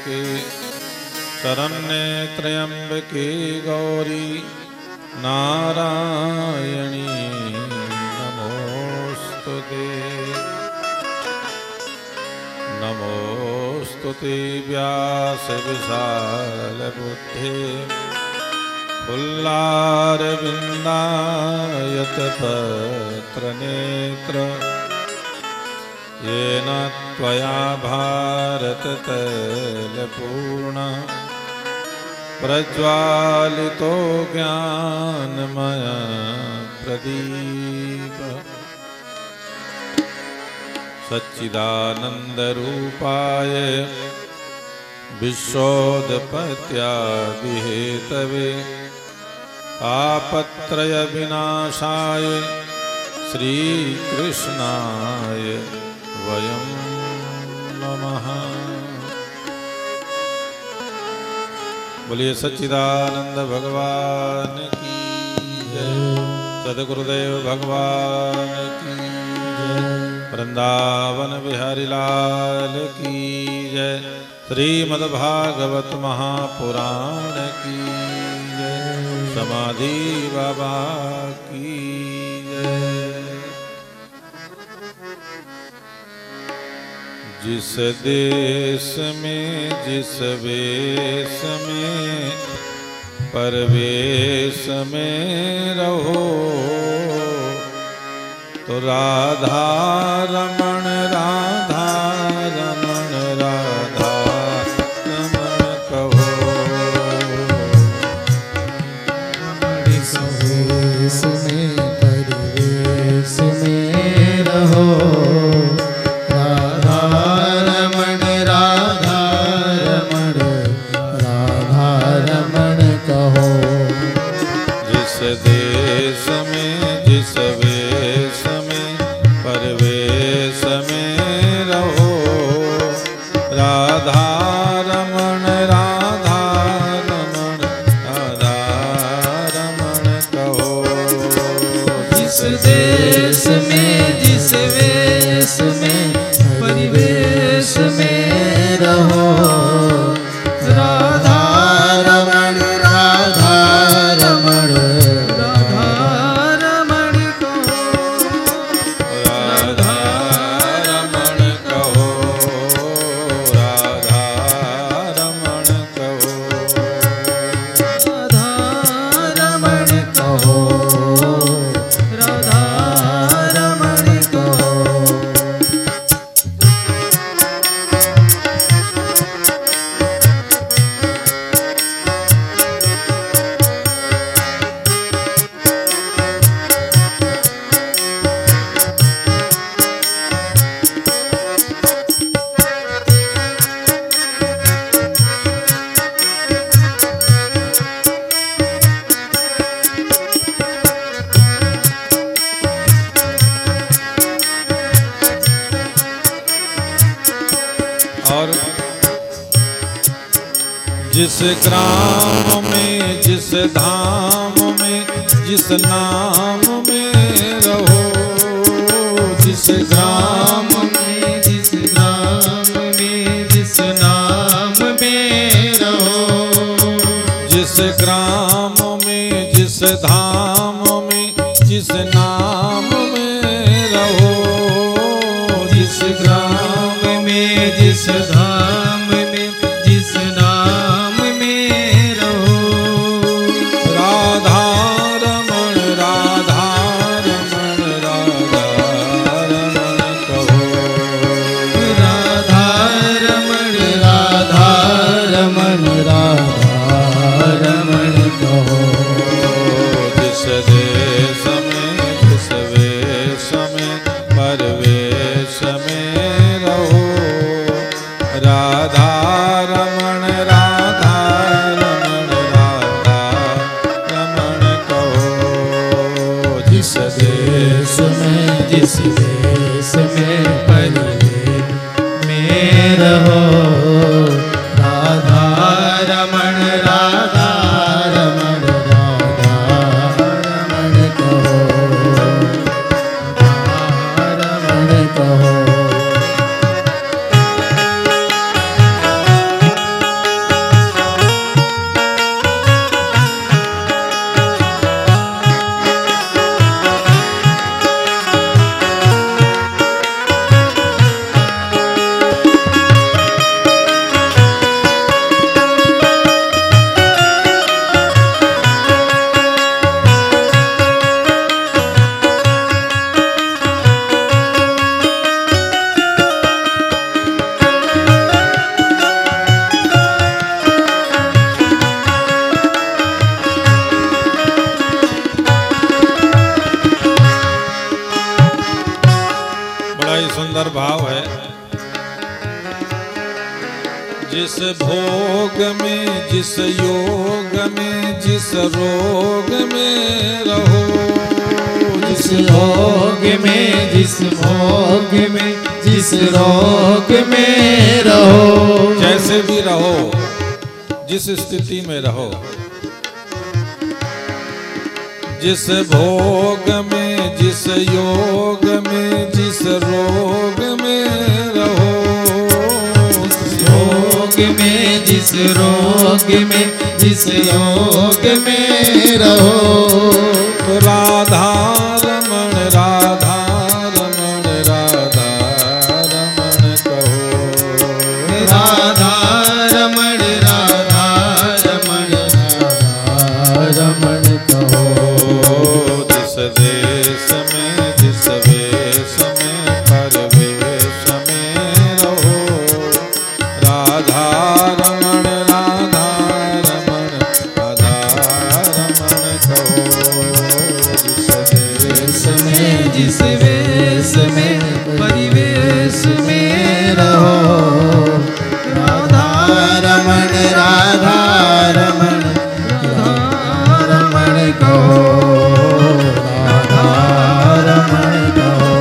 के शरण्ये त्र्यंबके गौरी नारायणी नमोस्तुते। नमोस्तुते व्यास विशालबुद्धे फुल्लारविन्दायत पत्रनेत्र येन त्वया भारततैलपूर्णः प्रज्वालितो ज्ञानमय प्रदीपः। सच्चिदानन्दरूपाय विश्वोत्पत्त्यादिहेतवे तापत्रयविनाशाय श्रीकृष्णाय वयं नमः। बोलिए सच्चिदानंद भगवान की जय, सद्गुरुदेव भगवान की जय, वृंदावन बिहारी लाल की जय, श्रीमद्भागवत महापुराण की जय, समाधि बाबा की जय। जिस देश में जिस वेश में परवेश में रहो तो राधा रमण राधा रमण राधा रमण कहो। जिस वेश में परवेश में रहो देश में जिस वेश में परवेश में रहो राधा रमण राधा रमण राधा रमण कहो। जिस देश में जिस वेश में परिवेश में रहो राधा रमण राधा रमण और जिस ग्राम में जिस धाम में जिस नाम में रहो जिस ग्राम में जिस नाम में जिस नाम में रहो जिस ग्राम में जिस धाम में जिस नाम में रहो जिस ग्राम में जिस धाम में जिस नाम में रहो राधा रमण राधा रमण राधा रमण कहो। राधा रमण राधा रमण राधा रमण कहो। जिस देश में जिस वेश में परवेश में रहो राधा रमण राधा रमण राधा रमण कहो। जिस देश में जिस देश में परिवेश में रहो राधा रमण राधा रमण राधा रमण कहो रमण कहो। भोग में, जिस योग में, जिस रोग में रहो, जिस योग में, जिस भोग में, जिस रोग में रहो, जैसे भी रहो, जिस स्थिति में रहो, जिस भोग में, जिस योग में, जिस रोग में रहो, जिस योग में, जिस रोग में, जिस योग में रहो, राधा रमण, राधा रमण, राधा रमण कहो, राधा रमण, राधा रमण, राधा रमण कहो। जिस देश में, जिस वेश में, परवेश में रहो, राधा रमण, राधा रमण, राधा रमण कहो। जिस देश में, जिस वेश में, परिवेश में रहो, राधा रमण, राधा रमण, राधा रमण कहो, राधा रमण कहो।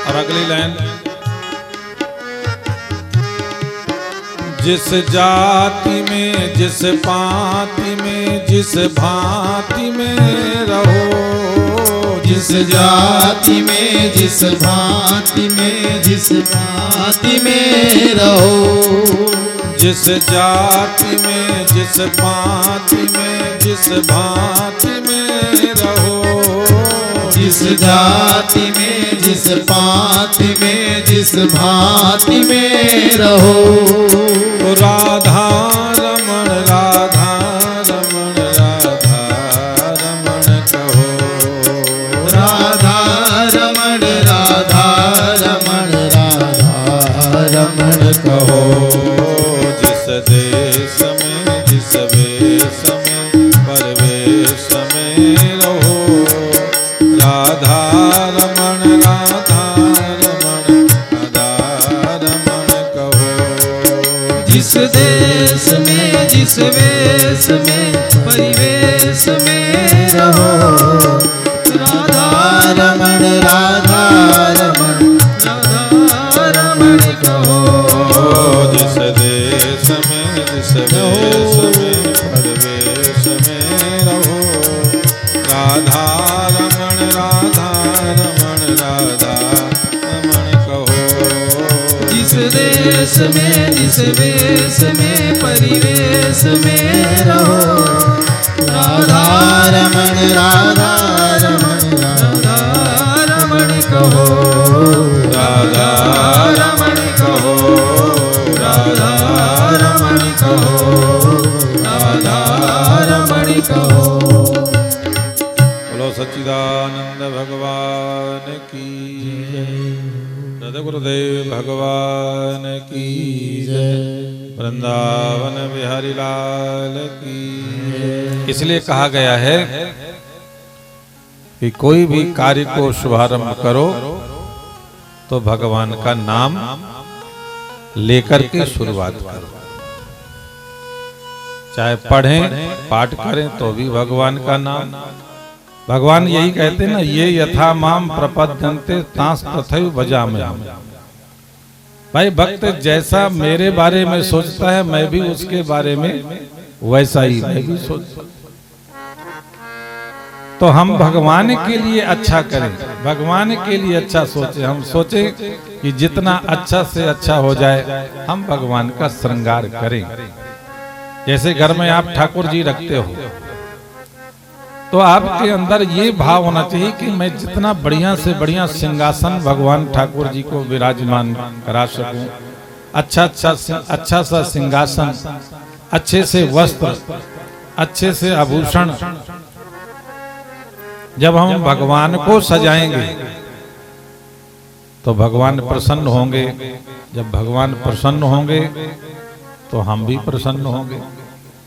और अगली लाइन, जिस जाति में, जिस पाति में, जिस भांति में रहो, जिस जाति में, जिस भांति में, जिस भांति में रहो, जिस जाति में, जिस पाति में, जिस भांति में रहो, जिस जाति में, जिस पाति में, जिस भांति में रहो, राधा रमण, राधा रमण, राधा रमण कहो, राधा रमण, राधा रमण, राधा रमण कहो। जिस देश में, जिस वेश में, परवेश में रहो, राधा रमण, राधा रमण, राधा रमण कहो। जिस देश में, जिस वेश में, परिवेश में रहो, राधा रमण, राधा रमण, राधा रमण कहो। जिस देश में, जिस वेश में, परवेश में रहो, राधा रमण, राधा रमण, राधा रमण कहो। जिस देश में, जिस वेश में, परिवेश में रहो, राधा रमण, राधा रमण, राधा रमण कहो, राधा रमण कहो, राधा रमण कहो, राधा रमण कहो। बोलो सच्चिदानंद भगवान की जय, गुरुदेव भगवान की जय, वृंदावन बिहारी लाल की। इसलिए कहा गया है कि कोई भी कार्य को शुभारंभ करो तो भगवान का नाम लेकर के शुरुआत करो। चाहे पढ़ें, पाठ करें तो भी भगवान का नाम। भगवान यही कहते हैं ना, ये यथा माम प्रपद्यन्ते तांस तथैव भजामि। भाई भक्त जैसा मेरे बारे में सोचता है, मैं भी उसके बारे में वैसा ही मैं भी सोचता। तो हम भगवान के लिए अच्छा करें, भगवान के लिए अच्छा सोचें। हम सोचें कि जितना अच्छा से अच्छा हो जाए हम भगवान का श्रृंगार करें। जैसे घर में आप ठाकुर जी रखते हो तो आपके अंदर ये भाव होना चाहिए कि मैं जितना बढ़िया से बढ़िया सिंहासन भगवान ठाकुर जी को विराजमान करा सकूं, अच्छा सा सिंहासन, अच्छे से वस्त्र, अच्छे से आभूषण, जब हम भगवान को सजाएंगे तो भगवान प्रसन्न होंगे। जब भगवान प्रसन्न होंगे तो हम भी प्रसन्न होंगे,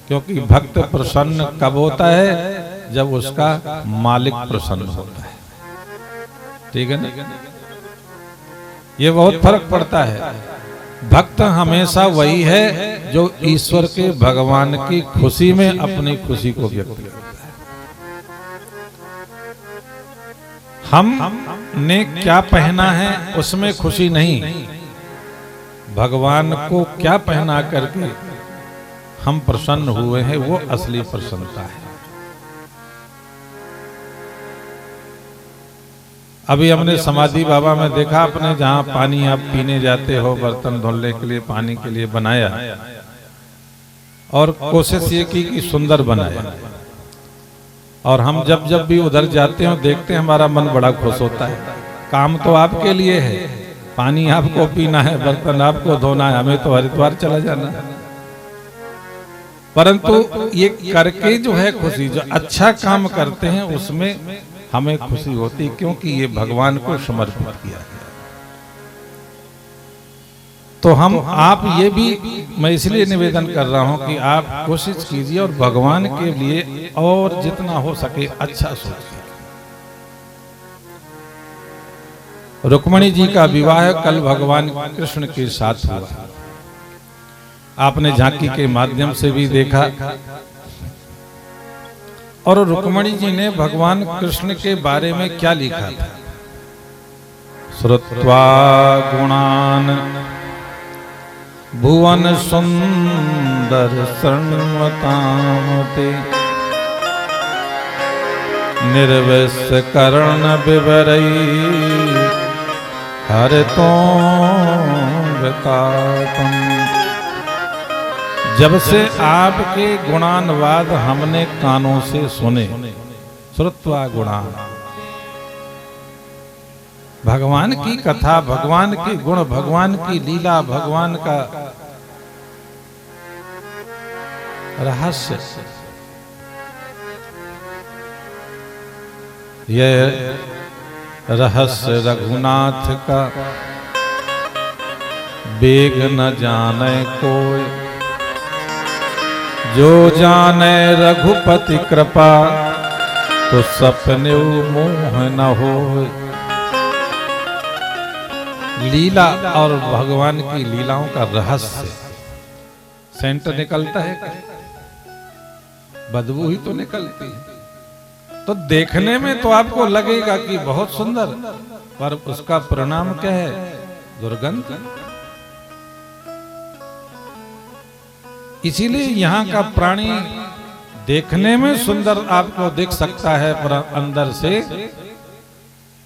क्योंकि भक्त प्रसन्न कब होता है? जब उसका मालिक प्रसन्न होता है। ठीक है ना? ये बहुत फर्क पड़ता है। भक्त हमेशा वही है जो ईश्वर के, भगवान की खुशी में अपनी खुशी को व्यक्त करता है। हमने क्या पहना है उसमें खुशी नहीं, भगवान को क्या पहना करके हम प्रसन्न हुए हैं वो असली प्रसन्नता है। अभी हमने समाधि बाबा में देखा, अपने जहां पानी आप पीने जाते हो, बर्तन धोने के लिए पानी के लिए बनाया और कोशिश ये की कि सुंदर बनाया। और हम जब जब भी उधर जाते हैं देखते हैं, हमारा मन बड़ा खुश होता है। काम तो आपके लिए है, पानी आपको पीना है, बर्तन आपको धोना है, हमें तो हरिद्वार चला जाना है। परंतु ये करके जो है खुशी, जो अच्छा काम करते हैं उसमें हमें खुशी होती, क्योंकि ये भगवान को समर्पित किया है। तो हम आप ये भी, मैं इसलिए निवेदन कर रहा हूं कि आप कोशिश कीजिए और भगवान के लिए और जितना हो सके अच्छा सोचिए। रुक्मिणी जी का विवाह कल भगवान कृष्ण के साथ हुआ, आपने झांकी के माध्यम से भी देखा। और रुक्मिणी जी ने भगवान कृष्ण के बारे में क्या लिखा था? श्रुत्वा गुणान भुवन सुंदर सर्वतामते निर्वस्य कर्ण विवरई हरितो वितापम। जब से आपके गुणानुवाद हमने कानों से सुने, श्रुत्वा गुणान, भगवान की कथा, भगवान के गुण, भगवान की लीला, भगवान का रहस्य, यह रहस्य रघुनाथ का बेग न जाने कोई, जो जाने रघुपति कृपा तो सपने मोह न हो। लीला और भगवान की लीलाओं का रहस्य, सेंट निकलता है क्या? बदबू ही तो निकलती है। तो देखने में तो आपको लगेगा कि बहुत सुंदर, पर उसका परिणाम क्या है? दुर्गंध। इसीलिए यहाँ का प्राणी देखने में सुंदर आपको दिख सकता है, पर अंदर से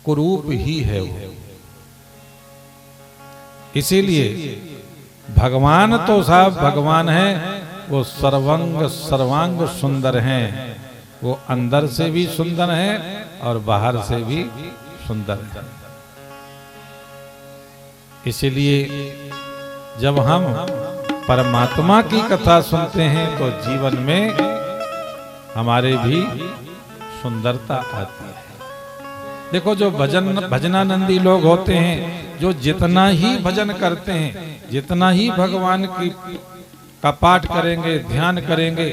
कुरूप ही है वो। इसीलिए भगवान तो साहब भगवान है, वो सर्वांग सुंदर हैं। वो अंदर से भी सुंदर हैं और बाहर से भी सुंदर हैं। इसीलिए जब हम परमात्मा की कथा सुनते हैं तो जीवन में हमारे भी सुंदरता आती है। देखो, जो भजनानंदी लोग होते हैं, जो जितना ही भजन करते हैं, जितना ही भगवान की का पाठ करेंगे, ध्यान करेंगे,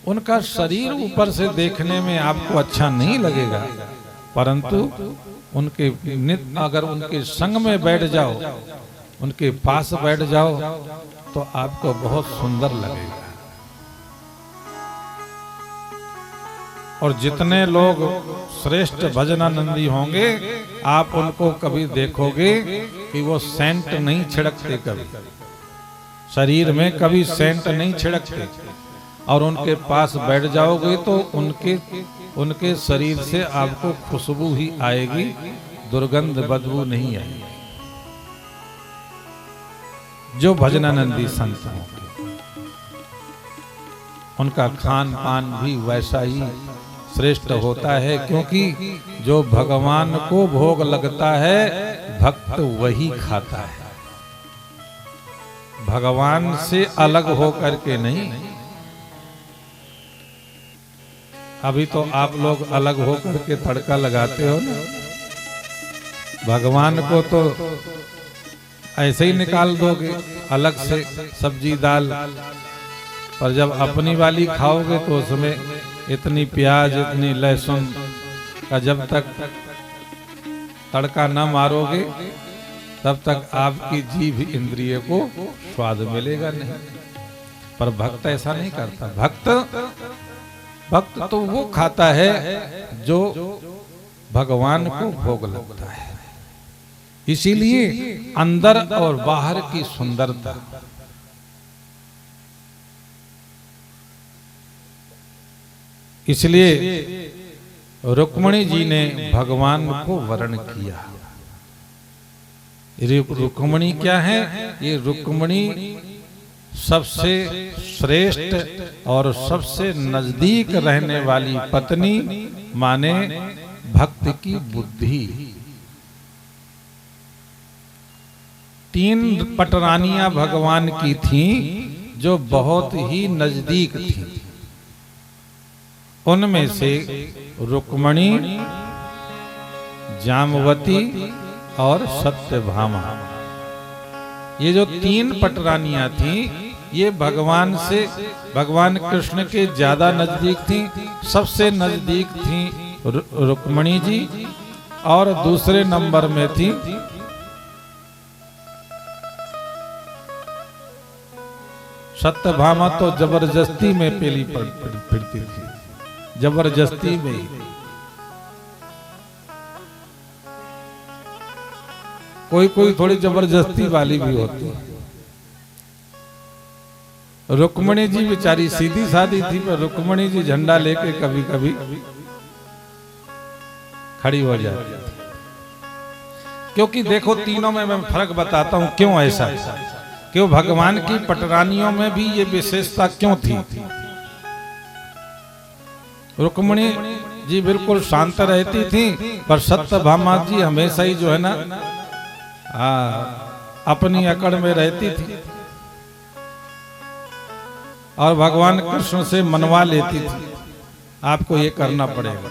उनका शरीर ऊपर से देखने में आपको अच्छा नहीं लगेगा, परंतु उनके नित्य अगर उनके संग में बैठ जाओ, उनके पास बैठ जाओ, तो आपको बहुत सुंदर लगेगा। और जितने लोग श्रेष्ठ भजनानंदी होंगे, आप उनको कभी देखोगे कि वो सेंट नहीं छिड़कते, कभी शरीर में कभी सेंट नहीं छिड़कते, और उनके पास बैठ जाओगे तो उनके शरीर से आपको खुशबू ही आएगी, दुर्गंध बदबू नहीं आएगी। जो भजनानंदी संत होंगे, उनका खान पान भी वैसा ही श्रेष्ठ होता है, क्योंकि जो भगवान को भोग लगता है भक्त वही खाता है, भगवान से अलग होकर के नहीं। अभी तो आप लोग अलग होकर के तड़का लगाते हो ना, भगवान को तो ऐसे ही निकाल दोगे अलग से सब्जी दाल, पर जब अपनी वाली खाओगे तो उसमें इतनी प्याज इतनी लहसुन का जब तक तड़का न मारोगे तब तक आपकी जीभ इंद्रिय को स्वाद मिलेगा नहीं। पर भक्त ऐसा नहीं करता, भक्त तो वो खाता है जो भगवान को भोग लगता है। इसीलिए अंदर और बाहर की सुंदरता, इसलिए रुक्मिणी जी ने भगवान को वर्ण किया। रुक्मिणी क्या है? ये रुक्मिणी सबसे श्रेष्ठ और सबसे नजदीक रहने वाली पत्नी, माने भक्त की बुद्धि। 3 पटरानियां भगवान की थीं जो बहुत ही नजदीक थीं। उनमें से रुक्मिणी, जामवती और सत्यभामा, ये जो 3 पटरानियां थीं ये भगवान से, भगवान कृष्ण के ज्यादा नजदीक थीं। सबसे नजदीक थीं रुक्मिणी जी, और दूसरे नंबर में थी सत्यभामा। तो जबरदस्ती में पेली फिरती थी, जबरदस्ती में। कोई कोई थोड़ी जबरदस्ती वाली भी होती है। रुक्मिणी जी बेचारी सीधी सादी थी, पर रुक्मिणी जी झंडा लेके कभी कभी खड़ी हो जाती। क्योंकि देखो तीनों में मैं फर्क बताता हूं क्यों ऐसा, क्यों भगवान की पटरानियों में भी ये विशेषता क्यों थी। रुक्मिणी जी बिल्कुल शांत रहती थी, पर सत्यभामा जी हमेशा ही जो है ना अपनी अकड़ में रहती थी और भगवान कृष्ण से मनवा लेती थी, आपको ये करना पड़ेगा।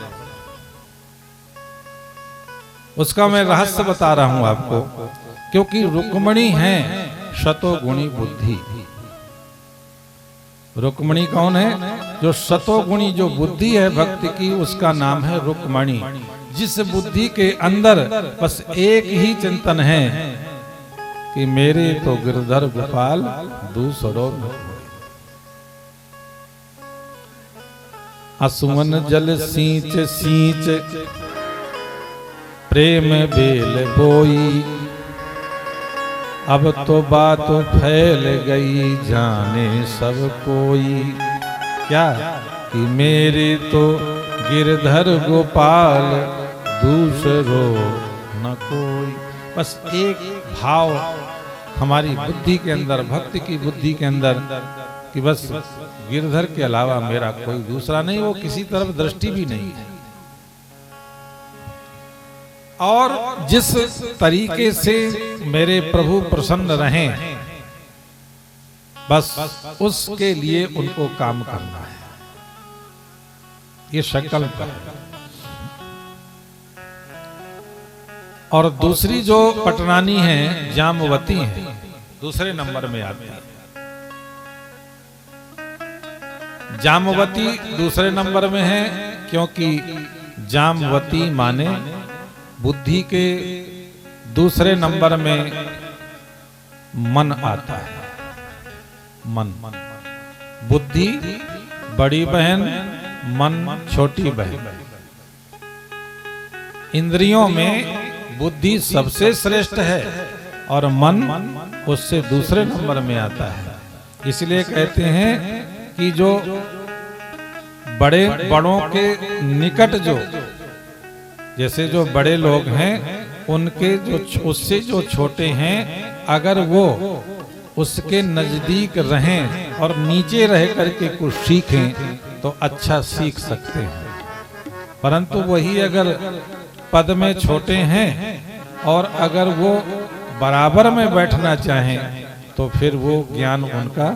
उसका मैं रहस्य बता रहा हूं आपको, क्योंकि रुक्मिणी है शतोगुणी बुद्धि। रुक्मिणी कौन है? जो शतोगुणी जो बुद्धि है भक्ति की, उसका नाम है रुक्मिणी। जिस बुद्धि के अंदर बस एक ही चिंतन है कि मेरे तो गिरधर गोपाल दूसरों में। असुमन जल सींच सींच प्रेम बेल बोई, अब तो बात फैल गई जाने सब कोई। क्या कि मेरे तो गिरधर गोपाल दूसरो न कोई। बस एक भाव हमारी बुद्धि के अंदर, भक्ति की बुद्धि के अंदर, कि बस गिरधर के अलावा मेरा कोई दूसरा नहीं, वो किसी तरफ दृष्टि भी नहीं है। और जिस तरीके से मेरे प्रभु प्रसन्न रहें, बस उसके लिए उनको काम करना है, ये संकल्प है। और दूसरी जो पटरानी है जामवती है, दूसरे नंबर में आती है। जामवती दूसरे नंबर में है क्योंकि जामवती माने बुद्धि के दूसरे नंबर में मन आता है। मन, बुद्धि बड़ी बहन, मन छोटी बहन। इंद्रियों में बुद्धि सबसे श्रेष्ठ है और मन उससे दूसरे नंबर में आता है। इसलिए कहते हैं कि जो बड़ों के निकट, जो जैसे जो बड़े लोग हैं उनके जो उससे जो छोटे हैं, अगर वो उसके नजदीक रहें और नीचे रह करके कुछ सीखें तो अच्छा सीख सकते हैं। परंतु वही अगर पद में छोटे हैं और अगर वो बराबर में बैठना चाहें तो फिर वो ज्ञान उनका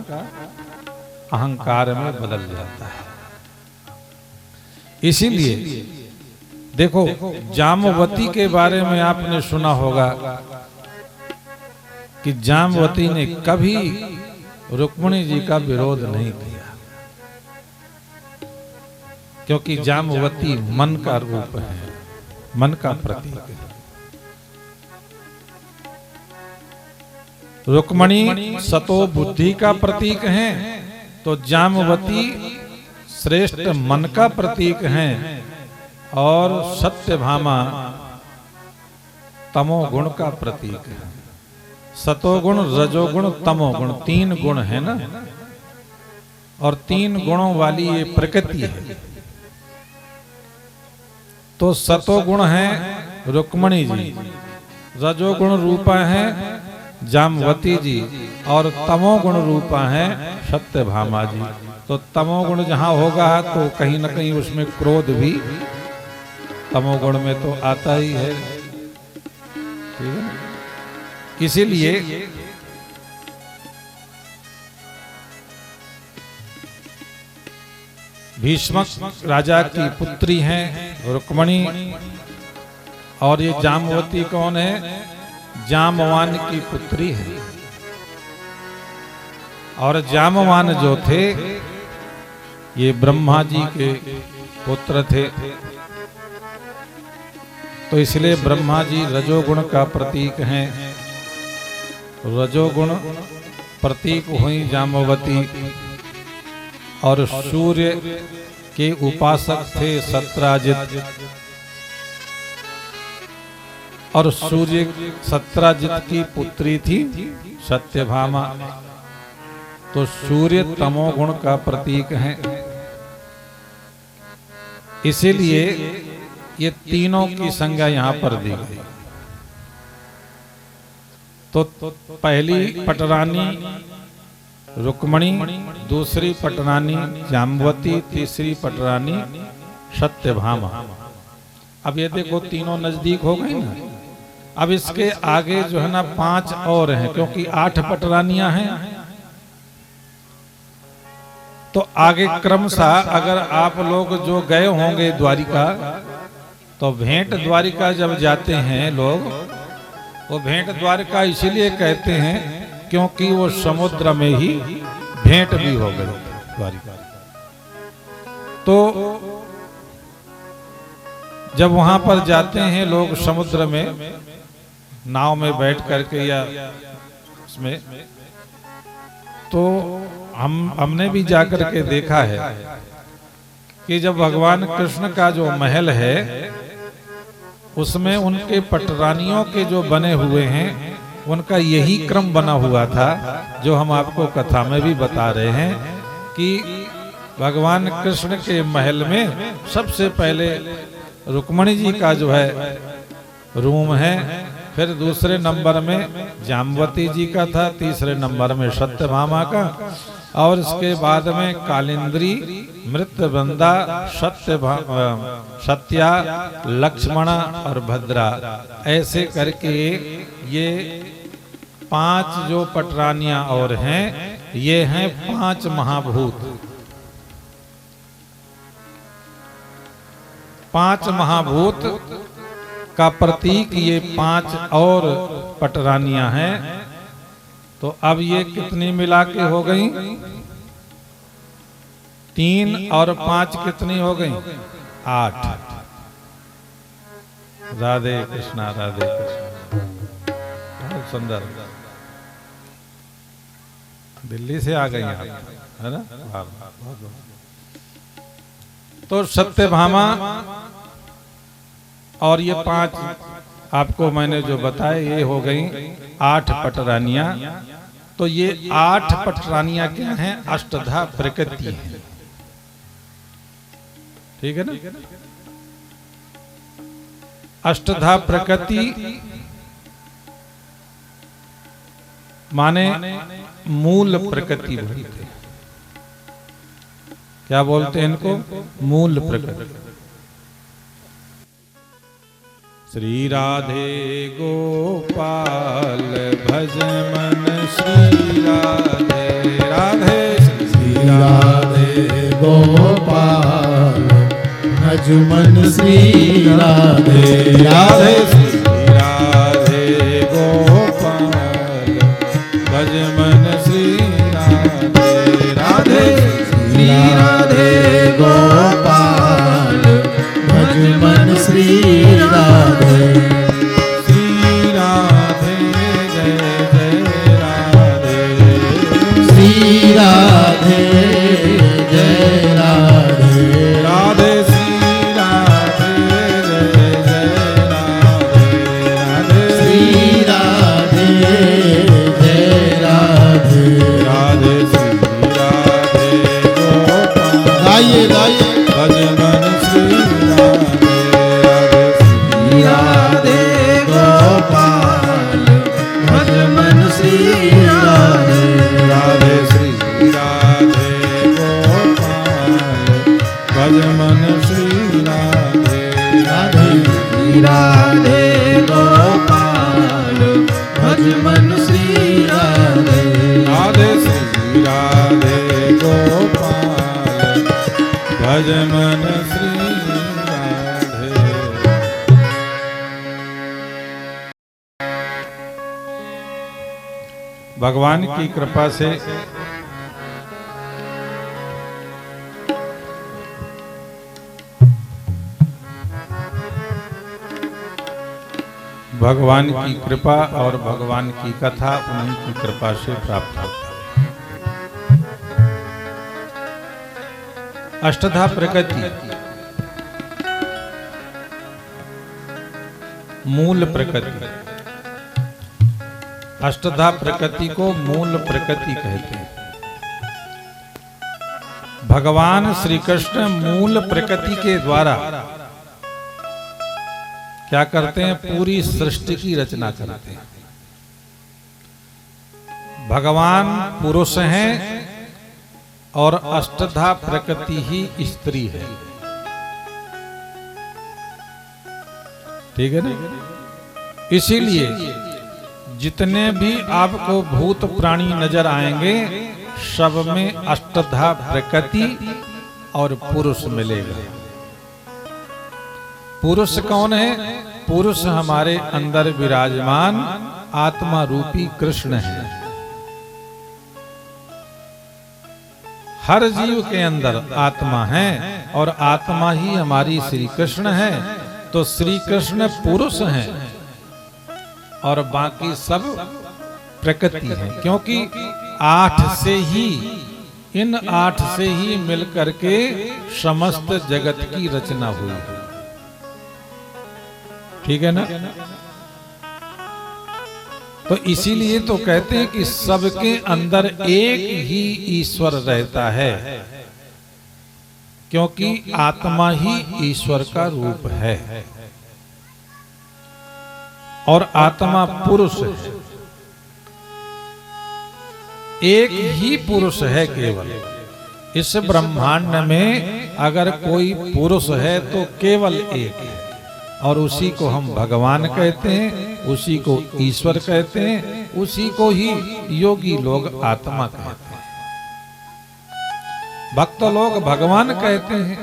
अहंकार में बदल जाता है। इसीलिए देखो, जामवती के बारे में आपने सुना होगा कि जामवती ने कभी रुक्मिणी जी का विरोध नहीं किया, क्योंकि जामवती मन का रूप है, मन का प्रतीक है। रुक्मिणी सतो बुद्धि का प्रतीक हैं, तो जामवती श्रेष्ठ मन का प्रतीक हैं और सत्यभामा तमोगुण का प्रतीक है। सतोगुण, रजोगुण, तमोगुण, 3 गुण है ना, और 3 गुणों वाली ये प्रकृति है। तो सतोगुण है रुक्मिणी जी, रजोगुण रूपा है जामवती जी, और तमोगुण रूपा है सत्यभामा जी। तो तमोगुण जहां होगा तो कहीं ना कहीं उसमें क्रोध भी तमोगुण में तो आता ही है, ठीक है। इसीलिए भीष्मक राजा की पुत्री हैं रुक्मिणी, और ये जामवती कौन है? जामवान की पुत्री है। और जामवान जो थे ये ब्रह्मा जी के पुत्र थे, तो इसलिए ब्रह्मा जी रजोगुण का प्रतीक हैं। रजोगुण प्रतीक हुई जामवती, और सूर्य के उपासक थे सत्राजित, और सूर्य सत्राजित की पुत्री थी सत्यभामा। तो सूर्य तमोगुण का प्रतीक है। इसीलिए ये तीनों की संज्ञा यहां पर दी गई। तो पहली पटरानी रुक्मिणी, दूसरी पटरानी जामवती, तीसरी पटरानी सत्यभामा। अब ये देखो तीनों नजदीक हो गई ना। अब इसके आगे जो है ना 5 और हैं, क्योंकि 8 पटरानियां हैं। तो आगे क्रमशः अगर आप लोग जो गए होंगे द्वारिका, तो भेंट द्वारिका जब जाते हैं लोग, वो भेंट द्वारिका इसीलिए कहते हैं क्योंकि वो समुद्र में ही भेंट भी हो गई द्वारिका। तो जब वहां पर जाते हैं लोग समुद्र में नाव में बैठ करके या उसमें, तो हमने भी जाकर के देखा है कि जब भगवान कृष्ण का जो महल है उसमें उनके पटरानियों के जो बने हुए हैं उनका यही क्रम बना हुआ था, जो हम आपको कथा में भी बता रहे हैं कि भगवान कृष्ण के महल में सबसे पहले रुक्मिणी जी का जो है रूम है, फिर दूसरे नंबर में जामवती जी का था, तीसरे नंबर में सत्यभामा का, और इसके बाद में कालिंद्री, मृत्यवृंदा, सत्या, लक्ष्मणा और भद्रा, ऐसे करके ये 5 जो पटरानियां और हैं, ये हैं 5 महाभूत। 5 महाभूत का प्रतीक ये 5 और पटरानियां हैं। तो अब ये कितनी मिला के हो गई? 3 और 5 कितनी हो गई? 8। राधे कृष्णा, राधे कृष्णा। बहुत सुंदर, दिल्ली से आ गई आप, है ना? तो सत्यभामा और ये 5 आपको मैंने जो बताए ये हो गई 8 पटरानियां। तो ये 8 पटरानियां क्या हैं? अष्टधा प्रकृति है, ठीक है ना? अष्टधा प्रकृति माने मूल प्रकृति बोलते हैं। क्या बोलते हैं इनको? मूल प्रकृति। श्री राधे गोपाल भज मन श्री राधे राधे, श्री राधे गोपाल भज मन श्री राधे राधे, श्री राधे गोपाल भज मन श्री राधे राधे, श्री राधे गोपाल भज मन श्री राधे, श्री राधे जय जय राधे, श्री राधे जय राधे राधे श्री राधे जय जय राधे, श्री राधे जय राधे राधे श्री राधे गोपाल गाइए गाइए भज मन श्री राधे गोपाल भज मन श्री राधे राधे श्री राधे गोपाल भज मन श्री राधे राधे श्री राधे गोपाल भज मन श्री राधे राधे श्री राधे गोपाल भज मन श्री राधे। भगवान की कृपा से भगवान की कृपा और भगवान की कथा उन्हीं की कृपा से प्राप्त होती है। अष्टधा प्रकृति मूल प्रकृति, अष्टधा प्रकृति को मूल प्रकृति कहते हैं। भगवान श्री कृष्ण मूल प्रकृति के द्वारा क्या करते हैं? पूरी सृष्टि की रचना करते हैं। भगवान पुरुष हैं और अष्टधा प्रकृति ही स्त्री है। ठीक है ना? इसीलिए जितने भी आपको भूत प्राणी नजर आएंगे सब में अष्टधा प्रकृति और पुरुष मिलेगा। पुरुष कौन है? पुरुष हमारे अंदर विराजमान आत्मा रूपी कृष्ण है। हर जीव के अंदर आत्मा है और आत्मा ही हमारी श्री कृष्ण है। तो श्री कृष्ण पुरुष हैं और बाकी सब प्रकृति है, क्योंकि आठ से ही, इन आठ से ही मिलकर के समस्त जगत की रचना हुई है। ठीक है ना? तो इसीलिए तो कहते हैं कि सबके अंदर एक ही ईश्वर रहता है, क्योंकि आत्मा ही ईश्वर का रूप है और आत्मा पुरुष है। एक ही पुरुष है केवल। इस ब्रह्मांड में अगर कोई पुरुष है तो केवल एक है और उसी को हम भगवान कहते हैं, उसी को ईश्वर कहते हैं, उसी को ही योगी लोग आत्मा कहते हैं। भक्त लोग भगवान कहते हैं,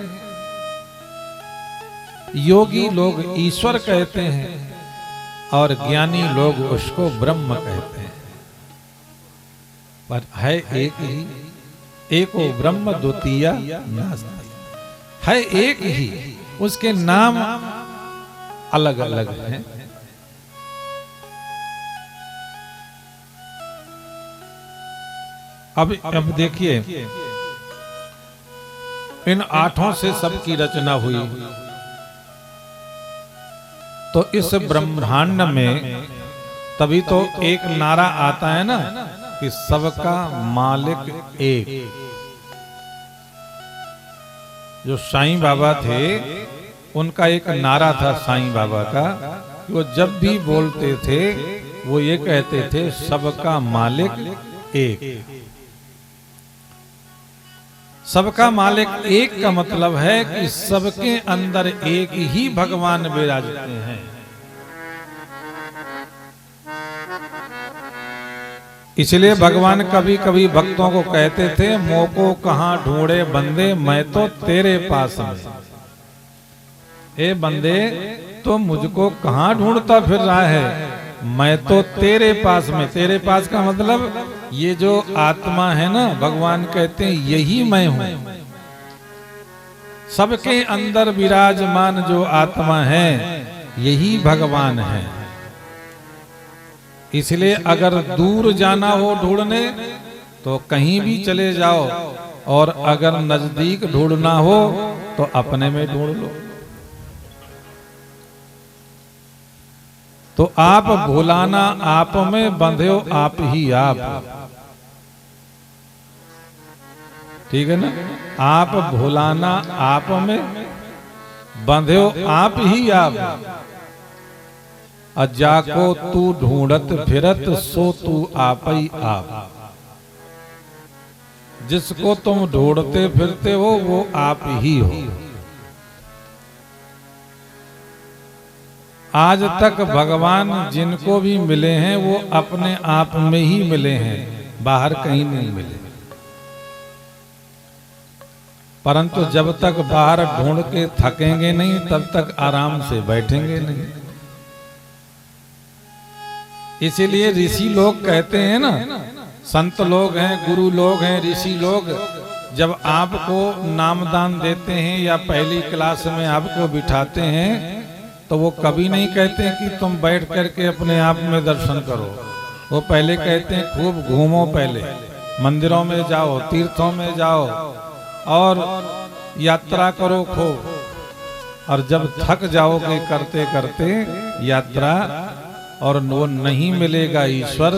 योगी लोग ईश्वर कहते हैं और ज्ञानी लोग उसको ब्रह्म कहते हैं। पर है एक ही, एको ब्रह्म द्वितीया नास्ति। है एक ही, उसके नाम अलग अलग हैं। अब देखिए, इन आठों से सबकी रचना हुई। तो इस ब्रह्मांड में तभी तो एक नारा आता है ना कि सबका मालिक एक। जो साईं बाबा थे उनका एक नारा था साईं बाबा का, वो जब भी बोलते थे वो ये कहते थे सबका मालिक एक। सबका मालिक एक का मतलब है कि सबके अंदर एक ही भगवान विराजते हैं। इसलिए भगवान कभी कभी भक्तों को कहते थे, मोको कहाँ ढूंढे बंदे, मैं तो तेरे पास में। ए बंदे, तो मुझको कहाँ ढूंढता फिर रहा है, मैं तो तेरे पास में। तेरे पास का मतलब ये जो आत्मा है ना, भगवान कहते हैं यही मैं हूं। सबके अंदर विराजमान जो आत्मा है यही भगवान है। इसलिए अगर दूर जाना हो ढूंढने तो कहीं भी चले जाओ, और अगर नजदीक ढूंढना हो तो अपने में ढूंढ लो। तो आप भुलाना आप में, बंधे आप ही आप। ठीक है ना? आप भुलाना आप में, बंधे आप ही आप। जाको तू ढूंढत फिरत, सो तू आप ही आप। जिसको तुम ढूंढते फिरते हो वो आप ही हो। आज तक भगवान जिनको भी मिले हैं वो अपने आप में ही मिले हैं, बाहर कहीं नहीं मिले। परंतु जब तक बाहर ढूंढ के थकेंगे नहीं तब तक आराम से बैठेंगे नहीं। इसीलिए ऋषि लोग कहते हैं ना, संत लोग हैं, गुरु लोग हैं, ऋषि लोग जब आपको नामदान देते हैं या पहली क्लास में आपको बिठाते हैं तो वो कभी नहीं कहते कि तुम बैठ करके अपने आप में दर्शन करो। वो पहले कहते हैं खूब घूमो, पहले मंदिरों में जाओ, तीर्थों में जाओ और यात्रा करो खूब। और जब थक जाओगे करते करते यात्रा और वो नहीं मिलेगा ईश्वर,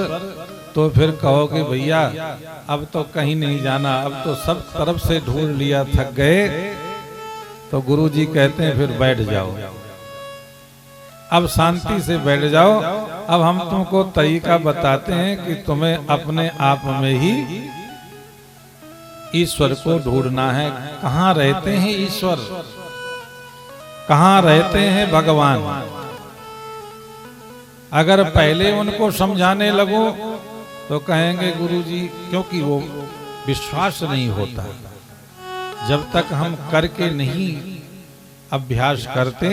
तो फिर कहोगे भैया अब तो कहीं नहीं जाना, अब तो सब तरफ से ढूंढ लिया, थक गए। तो गुरु जी कहते हैं फिर बैठ जाओ, अब शांति से बैठ जाओ। अब हम तुमको तरीका बताते हैं कि तुम्हें अपने आप में ही ईश्वर को ढूंढना है। कहाँ रहते हैं ईश्वर, कहाँ रहते हैं भगवान। अगर पहले उनको समझाने लगो तो कहेंगे गुरुजी, क्योंकि वो विश्वास नहीं होता। जब तक हम करके नहीं अभ्यास करते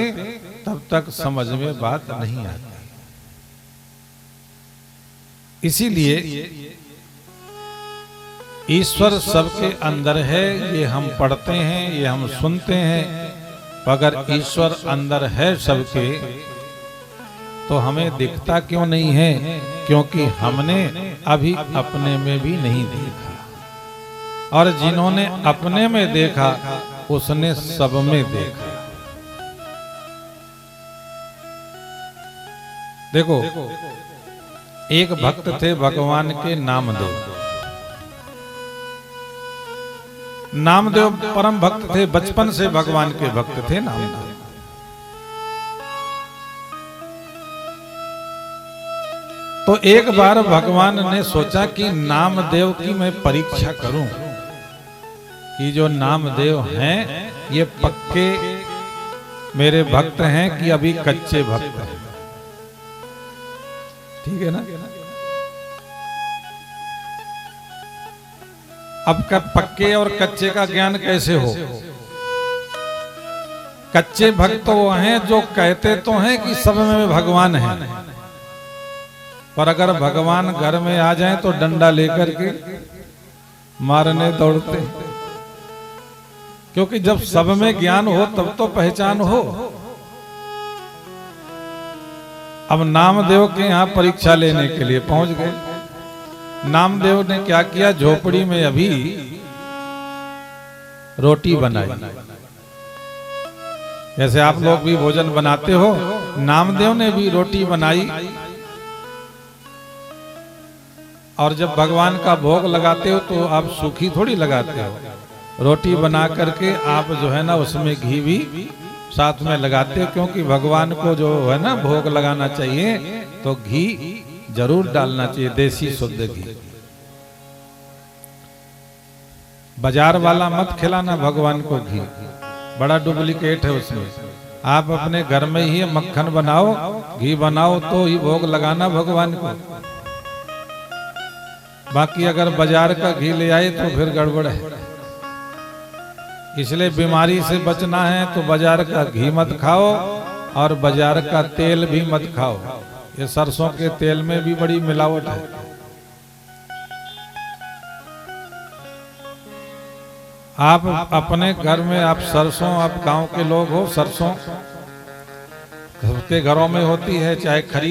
तब तक समझ में बात नहीं आती। इसीलिए ईश्वर सबके अंदर है, ये हम पढ़ते हैं, ये हम सुनते हैं। अगर ईश्वर अंदर है सबके तो हमें दिखता क्यों नहीं है? क्योंकि हमने अभी अपने में भी नहीं देखा, और जिन्होंने अपने में देखा उसने सब में देखा। देखो, एक भक्त थे भगवान के नामदेव। नामदेव परम भक्त थे, बचपन से भगवान के भक्त थे नामदेव। तो एक बार भगवान ने सोचा कि नामदेव की मैं परीक्षा करूं कि जो नामदेव हैं ये पक्के मेरे भक्त हैं कि अभी कच्चे भक्त हैं। ठीक है ना? अब का पक्के और कच्चे का ज्ञान कैसे हो? कच्चे भक्त वो हैं जो कहते तो हैं कि सब में भगवान है, पर अगर भगवान घर में आ जाए तो डंडा लेकर के मारने दौड़ते। क्योंकि जब सब में ज्ञान हो तब तो पहचान हो। अब नामदेव के यहाँ परीक्षा लेने के लिए पहुंच गए। नामदेव ने क्या किया, झोपड़ी में अभी रोटी बनाई। जैसे आप लोग भी भोजन बनाते हो, नामदेव ने भी रोटी बनाई। और जब भगवान का भोग लगाते हो तो आप सूखी थोड़ी लगाते हो, रोटी बना करके आप जो है ना उसमें घी भी साथ में लगाते हो, क्योंकि भगवान को जो है ना भोग लगाना चाहिए तो घी जरूर डालना चाहिए, देसी शुद्ध घी। बाजार वाला मत खिलाना भगवान को घी, बड़ा डुप्लीकेट है उसमें। आप अपने घर में ही मक्खन बनाओ, घी बनाओ तो ही भोग लगाना भगवान को। बाकी अगर बाजार का घी ले आए तो फिर गड़बड़ है। इसलिए बीमारी से बचना है तो बाजार का घी मत खाओ और बाजार का तेल भी मत खाओ। ये सरसों के तेल में भी बड़ी मिलावट है। आप अपने घर में आप सरसों, आप गांव के लोग हो, सरसों सबके घरों में होती है, चाहे खरीद